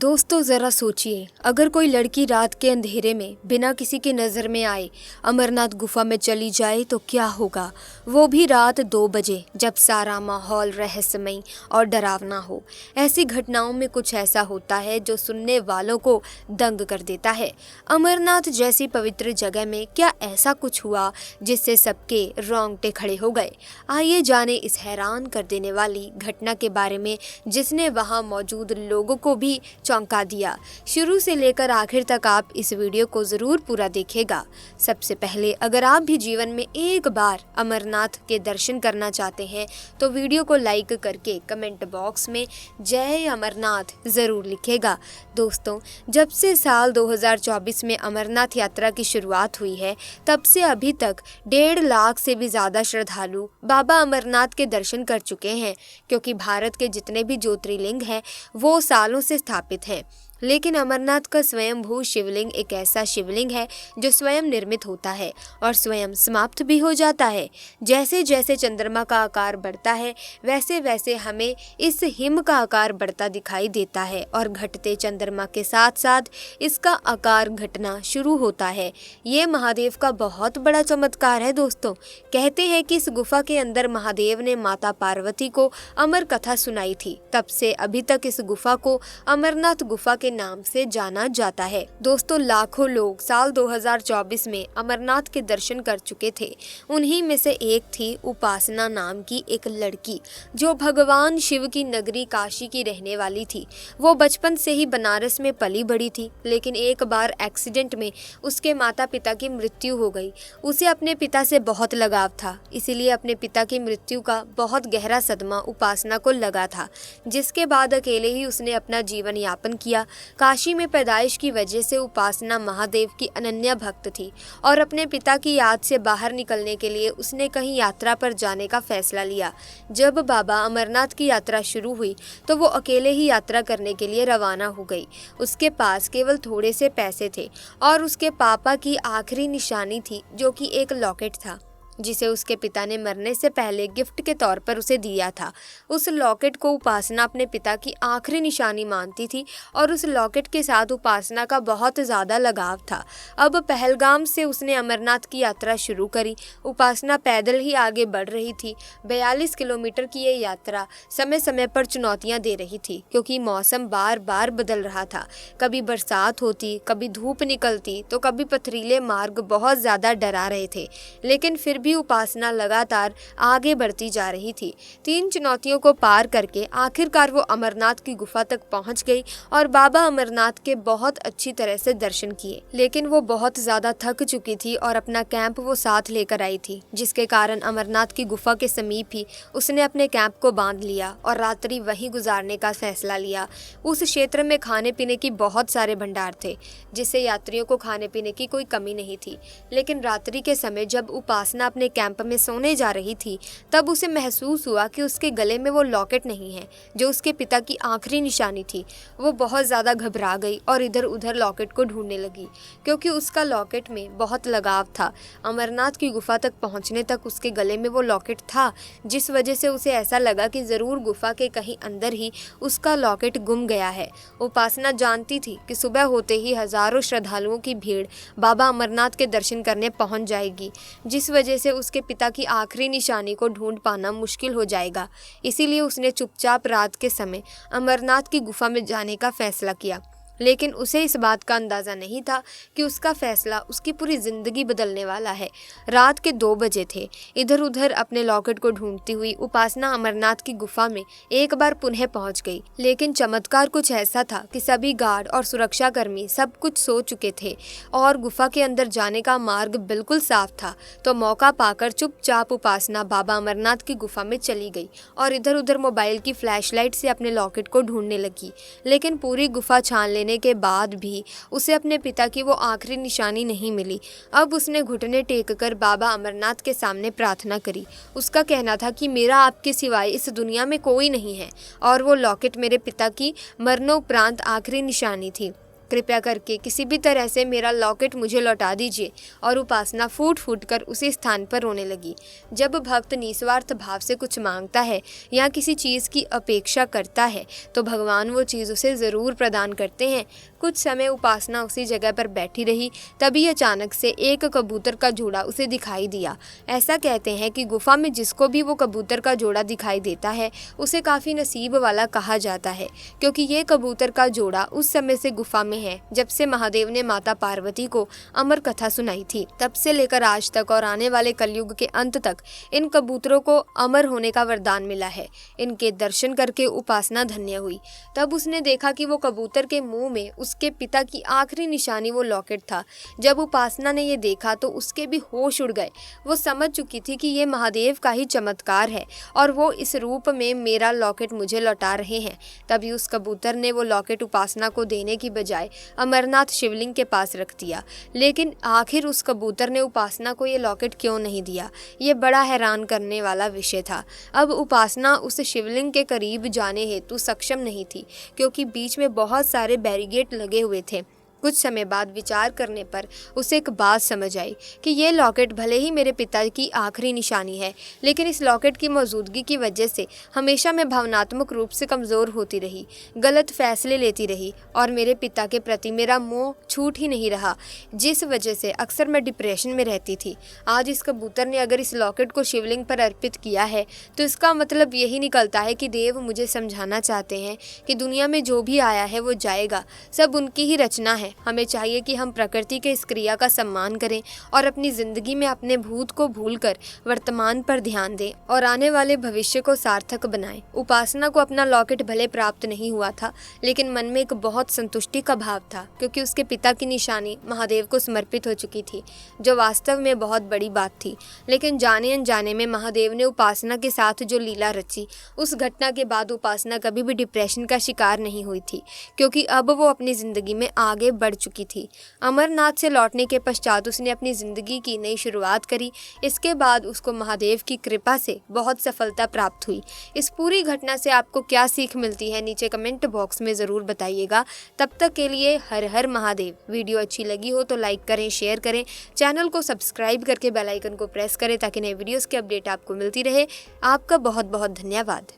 दोस्तों ज़रा सोचिए, अगर कोई लड़की रात के अंधेरे में बिना किसी की नज़र में आए अमरनाथ गुफा में चली जाए तो क्या होगा। वो भी रात 2 बजे, जब सारा माहौल रहस्यमय और डरावना हो। ऐसी घटनाओं में कुछ ऐसा होता है जो सुनने वालों को दंग कर देता है। अमरनाथ जैसी पवित्र जगह में क्या ऐसा कुछ हुआ जिससे सबके रोंगटे खड़े हो गए। आइए जाने इस हैरान कर देने वाली घटना के बारे में, जिसने वहाँ मौजूद लोगों को भी चौंका दिया। शुरू से लेकर आखिर तक आप इस वीडियो को जरूर पूरा देखिएगा। सबसे पहले, अगर आप भी जीवन में एक बार अमरनाथ के दर्शन करना चाहते हैं तो वीडियो को लाइक करके कमेंट बॉक्स में जय अमरनाथ जरूर लिखेगा। दोस्तों, जब से साल 2024 में अमरनाथ यात्रा की शुरुआत हुई है, तब से अभी तक 1.5 लाख से भी ज्यादा श्रद्धालु बाबा अमरनाथ के दर्शन कर चुके हैं, क्योंकि भारत के जितने भी ज्योतिर्लिंग हैं वो सालों से स्थापित हैं। लेकिन अमरनाथ का स्वयंभू शिवलिंग एक ऐसा शिवलिंग है जो स्वयं निर्मित होता है और स्वयं समाप्त भी हो जाता है। जैसे जैसे चंद्रमा का आकार बढ़ता है, वैसे वैसे हमें इस हिम का आकार बढ़ता दिखाई देता है और घटते चंद्रमा के साथ साथ इसका आकार घटना शुरू होता है। ये महादेव का बहुत बड़ा चमत्कार है। दोस्तों, कहते हैं कि इस गुफा के अंदर महादेव ने माता पार्वती को अमर कथा सुनाई थी। तब से अभी तक इस गुफा को अमरनाथ गुफा के नाम से जाना जाता है। दोस्तों, लाखों लोग साल 2024 में अमरनाथ के दर्शन कर चुके थे। उन्हीं में से एक थी उपासना नाम की एक लड़की, जो भगवान शिव की नगरी काशी की रहने वाली थी। वो बचपन से ही बनारस में पली बड़ी थी, लेकिन एक बार एक्सीडेंट में उसके माता पिता की मृत्यु हो गई। उसे अपने पिता से बहुत लगाव था, इसीलिए अपने पिता की मृत्यु का बहुत गहरा सदमा उपासना को लगा था, जिसके बाद अकेले ही उसने अपना जीवन यापन किया। काशी में पैदाइश की वजह से उपासना महादेव की अनन्य भक्त थी और अपने पिता की याद से बाहर निकलने के लिए उसने कहीं यात्रा पर जाने का फैसला लिया। जब बाबा अमरनाथ की यात्रा शुरू हुई तो वो अकेले ही यात्रा करने के लिए रवाना हो गई। उसके पास केवल थोड़े से पैसे थे और उसके पापा की आखिरी निशानी थी, जो कि एक लॉकेट था, जिसे उसके पिता ने मरने से पहले गिफ्ट के तौर पर उसे दिया था। उस लॉकेट को उपासना अपने पिता की आखिरी निशानी मानती थी और उस लॉकेट के साथ उपासना का बहुत ज़्यादा लगाव था। अब पहलगाम से उसने अमरनाथ की यात्रा शुरू करी। उपासना पैदल ही आगे बढ़ रही थी। 42 किलोमीटर की ये यात्रा समय समय पर चुनौतियाँ दे रही थी, क्योंकि मौसम बार बार बदल रहा था। कभी बरसात होती, कभी धूप निकलती, तो कभी पथरीले मार्ग बहुत ज़्यादा डरा रहे थे। लेकिन फिर भी उपासना लगातार आगे बढ़ती जा रही थी। 3 चुनौतियों को पार करके आखिरकार वो अमरनाथ की गुफा तक पहुंच गई और बाबा अमरनाथ के बहुत अच्छी तरह से दर्शन किए। लेकिन वो बहुत ज्यादा थक चुकी थी और अपना कैंप वो साथ लेकर आई थी, जिसके कारण अमरनाथ की गुफा के समीप ही उसने अपने कैंप को बांध लिया और रात्रि वहीं गुजारने का फैसला लिया। उस क्षेत्र में खाने पीने की बहुत सारे भंडार थे, जिससे यात्रियों को खाने पीने की कोई कमी नहीं थी। लेकिन रात्रि के समय जब उपासना अपने कैंप में सोने जा रही थी, तब उसे महसूस हुआ कि उसके गले में वो लॉकेट नहीं है, जो उसके पिता की आखिरी निशानी थी। वो बहुत ज़्यादा घबरा गई और इधर उधर लॉकेट को ढूंढने लगी, क्योंकि उसका लॉकेट में बहुत लगाव था। अमरनाथ की गुफा तक पहुंचने तक उसके गले में वो लॉकेट था, जिस वजह से उसे ऐसा लगा कि ज़रूर गुफा के कहीं अंदर ही उसका लॉकेट गुम गया है। उपासना जानती थी कि सुबह होते ही हज़ारों श्रद्धालुओं की भीड़ बाबा अमरनाथ के दर्शन करने पहुंच जाएगी, जिस वजह से उसके पिता की आखिरी निशानी को ढूंढ पाना मुश्किल हो जाएगा। इसीलिए उसने चुपचाप रात के समय अमरनाथ की गुफा में जाने का फैसला किया। लेकिन उसे इस बात का अंदाज़ा नहीं था कि उसका फैसला उसकी पूरी ज़िंदगी बदलने वाला है। रात के 2 बजे थे। इधर उधर अपने लॉकेट को ढूंढती हुई उपासना अमरनाथ की गुफा में एक बार पुनः पहुंच गई। लेकिन चमत्कार कुछ ऐसा था कि सभी गार्ड और सुरक्षाकर्मी सब कुछ सो चुके थे और गुफा के अंदर जाने का मार्ग बिल्कुल साफ था। तो मौका पाकर चुपचाप उपासना बाबा अमरनाथ की गुफा में चली गई और इधर उधर मोबाइल की फ्लैशलाइट से अपने लॉकेट को ढूंढने लगी। लेकिन पूरी गुफा छान के बाद भी उसे अपने पिता की वो आखिरी निशानी नहीं मिली। अब उसने घुटने टेक कर बाबा अमरनाथ के सामने प्रार्थना करी। उसका कहना था कि मेरा आपके सिवाय इस दुनिया में कोई नहीं है और वो लॉकेट मेरे पिता की मरणोपरांत आखिरी निशानी थी। कृपया करके किसी भी तरह से मेरा लॉकेट मुझे लौटा दीजिए। और उपासना फूट फूट कर उसी स्थान पर रोने लगी। जब भक्त निस्वार्थ भाव से कुछ मांगता है या किसी चीज़ की अपेक्षा करता है तो भगवान वो चीज़ उसे ज़रूर प्रदान करते हैं। कुछ समय उपासना उसी जगह पर बैठी रही, तभी अचानक से एक कबूतर का जोड़ा उसे दिखाई दिया। ऐसा कहते हैं कि गुफा में जिसको भी वो कबूतर का जोड़ा दिखाई देता है उसे काफ़ी नसीब वाला कहा जाता है, क्योंकि ये कबूतर का जोड़ा उस समय से गुफा में है जब से महादेव ने माता पार्वती को अमर कथा सुनाई थी। तब से लेकर आज तक और आने वाले कलयुग के अंत तक इन कबूतरों को अमर होने का वरदान मिला है। इनके दर्शन करके उपासना धन्य हुई। तब उसने देखा कि वो कबूतर के मुंह में उसके पिता की आखिरी निशानी वो लॉकेट था। जब उपासना ने ये देखा तो उसके भी होश उड़ गए। वो समझ चुकी थी कि ये महादेव का ही चमत्कार है और वो इस रूप में मेरा लॉकेट मुझे लौटा रहे हैं। तभी उस कबूतर ने वो लॉकेट उपासना को देने की बजाय अमरनाथ शिवलिंग के पास रख दिया। लेकिन आखिर उस कबूतर ने उपासना को ये लॉकेट क्यों नहीं दिया, ये बड़ा हैरान करने वाला विषय था। अब उपासना उस शिवलिंग के करीब जाने हेतु सक्षम नहीं थी, क्योंकि बीच में बहुत सारे बैरिकेड लगे हुए थे। कुछ समय बाद विचार करने पर उसे एक बात समझ आई कि ये लॉकेट भले ही मेरे पिता की आखिरी निशानी है, लेकिन इस लॉकेट की मौजूदगी की वजह से हमेशा मैं भावनात्मक रूप से कमज़ोर होती रही, गलत फैसले लेती रही और मेरे पिता के प्रति मेरा मोह छूट ही नहीं रहा, जिस वजह से अक्सर मैं डिप्रेशन में रहती थी। आज इस कबूतर ने अगर इस लॉकेट को शिवलिंग पर अर्पित किया है तो इसका मतलब यही निकलता है कि देव मुझे समझाना चाहते हैं कि दुनिया में जो भी आया है वो जाएगा, सब उनकी ही रचना है। हमें चाहिए कि हम प्रकृति के इस क्रिया का सम्मान करें और अपनी ज़िंदगी में अपने भूत को भूलकर वर्तमान पर ध्यान दें और आने वाले भविष्य को सार्थक बनाएं। उपासना को अपना लॉकेट भले प्राप्त नहीं हुआ था, लेकिन मन में एक बहुत संतुष्टि का भाव था, क्योंकि उसके पिता की निशानी महादेव को समर्पित हो चुकी थी, जो वास्तव में बहुत बड़ी बात थी। लेकिन जाने अनजाने में महादेव ने उपासना के साथ जो लीला रची, उस घटना के बाद उपासना कभी भी डिप्रेशन का शिकार नहीं हुई थी, क्योंकि अब वो अपनी ज़िंदगी में आगे बढ़ चुकी थी। अमरनाथ से लौटने के पश्चात उसने अपनी ज़िंदगी की नई शुरुआत करी। इसके बाद उसको महादेव की कृपा से बहुत सफलता प्राप्त हुई। इस पूरी घटना से आपको क्या सीख मिलती है, नीचे कमेंट बॉक्स में ज़रूर बताइएगा। तब तक के लिए हर हर महादेव। वीडियो अच्छी लगी हो तो लाइक करें, शेयर करें, चैनल को सब्सक्राइब करके बेल आइकन को प्रेस करें ताकि नए वीडियोज़ की अपडेट आपको मिलती रहे। आपका बहुत बहुत धन्यवाद।